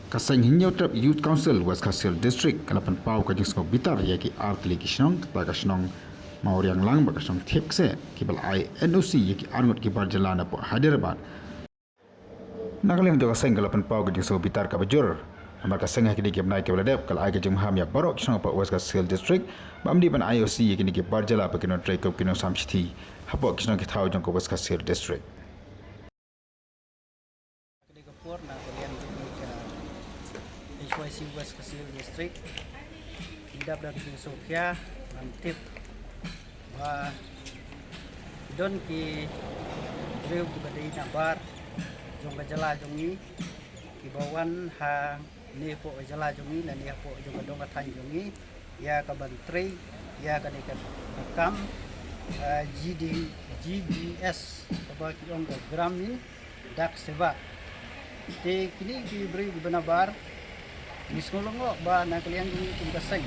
Kaseng hinyo trap Youth Council West Khasil District kalapan pau ka jing bitar ya ki artli ki snong ta ka snong mauriang lang ba ka snong thep se ki bal ai NOC ya ki arngot ki bar jalana po Hyderabad nagalem jo kaseng kalapan pau ka jing bitar ka bajur amar kaseng ha ki ki nai ki bal dep kal ai ka jing ham ya barok snong pa West Khasil District bamdi ban IOC ya ki bar jala pa ki no trai ko ki no samchiti hapo ki snong ki thau jong ko West Khasil District HYC West Khasil District tidak dari Sofia Mantip wa don ki reu ki badai nabar jong jala jongi ki bawan ha ni po jala jongi na ni po jong dong kathan jongi ya ka bantri ya ka dekat kam GDS ba ki ong gramin dak seva te kini ki beri benabar Miskolongo ba na kalian yung kaseng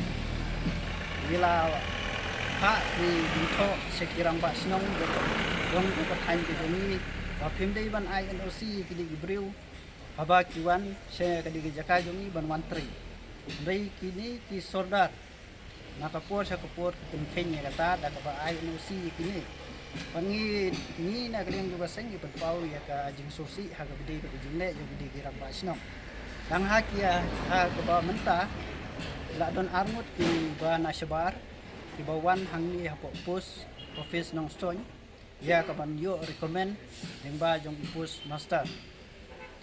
bila ha di dito sekirang ba sinong yung kapatid ko ni pimday ban INOC kini gibriw haba kiwan se kadi jaka jongi ban mantri dai kini ki sordar nakapor sa kapor kenya kata da ba INOC kini pangi ni na kalian yung kaseng ipagpaw ya ka jing sosi ha kabidi ko jingle yung di girang ba sinong Ang hakia ha ba menta la don armut ki ba nasyabar ki bawan hangni hapo post office nong stone ya ka ban yo recommend ning ba jong post master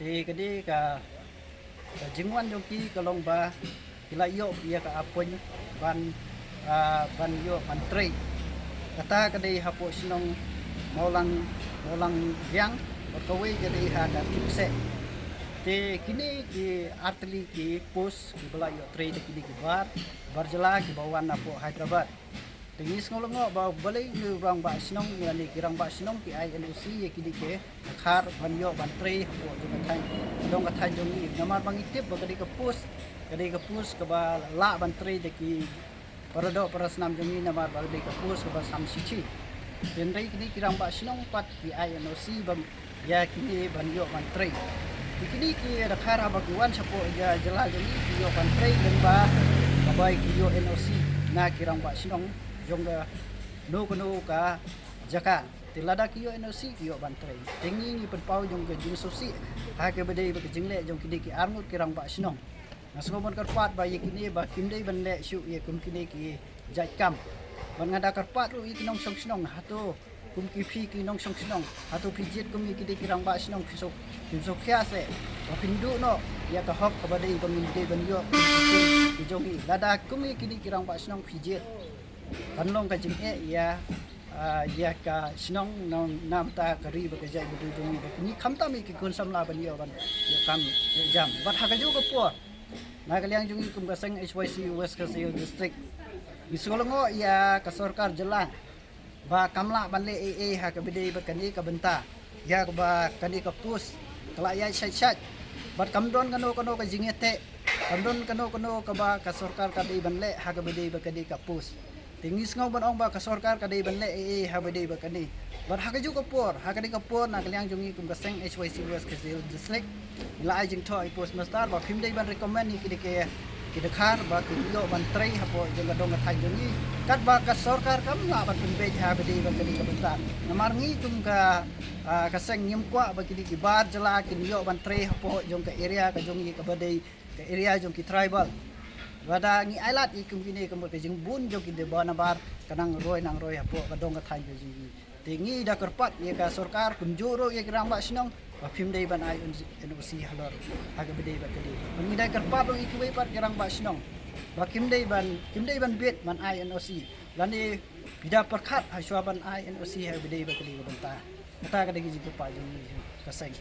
te kadi ka jingwan jong ki kalong ba kila yo ya ka apon ban yo mantri kata kadi hapo sinong maulang yang pagkaway jadi ada tipse te kini ki artli ki pos ki bala yo trade kini ki bar jala ki bawan na po Hyderabad tingis ngolongo ba balay ni rang ba sinong ni kirang ba sinong ki INOC ye kini ke khar banyo ban tre po dong kathan dong ni namar bangitip ba kadi ka pos ka ba la ban tre de ki parado parasnam jong ni namar ba kadi ka pos ka ba samsichi dendai kini kirang ba sinong pat ki INOC bang ya kini banyo ban tre Kini ki rakhara baguan sa po jala jali kiyo pantray dan ba kabay kiyo NOC na kirang ba sinong yung no ka jaka tilada kiyo NOC kiyo pantray tingi ni pagpaw yung jing sosi ha ke bade ba jingle yung kini ki arngot kirang ba sinong nasgomon karpat ba kini ba kimday banle syu ye kum kini ki jaikam ban ngada karpat ru ikinong sinong hato kum kipi kinong sinong hato pijit kum kini kirang ba sinong pisok Kimsok kya se pindu no ya ka hok kabadai paminde banyo jongi lada kumi kini kirang ba sinong pijit kanlong ka jing ya ka sinong nam ta kari ba ka jai budu jongi ni khamta mi ki kun samla banyo ban ya kam jam bat ha ka ju ko po na kaliang jongi kum kaseng HYC West Khasil District Miskolongo ya ka sarkar jala ba kamla banle ha ka bidai ba kani ka benta ya ba kani ka pus kalaya syat bat kamdon kano ka jingete kamdon kano ka ba ka sarkar ka dei banle ha ka bede ba kadi ka pus tingis ngau ban ong ba ka sarkar ka dei banle ha bede ba kani bat ha ka ju ka por ha ka di ka por na kaliang jungi kum kaseng HYC West Khasil District la jing tho I post master ba phim dei ban recommend ni ki dekhar ba ki yo ban trai ha po jeng dong ka jungi kat ba ka sarkar kam la ban pembe ha bede ba kadi ka bentar namar ngi kum ka kaseng nyem kwa ba kini bar jala kini yo ban tre hapo jong ka area ka jong ka badai ka area jong ki tribal wada ngi ailat ikum kini kum ka jing bun jong ki de bana bar kanang roy hapo ka dong ka than jing tingi da kerpat ye ka sarkar kunjuro ye kirang ba sinong ba phim dei ban ai NOC halor aga badai ba kadi ngi da kerpat lo ikwe pat kirang ba sinong ba kim dei ban bet man ai NOC lani bida perkhat ha swaban ai NOC ha badai ba kadi ba benta kata kada gizi ko pa yung kasay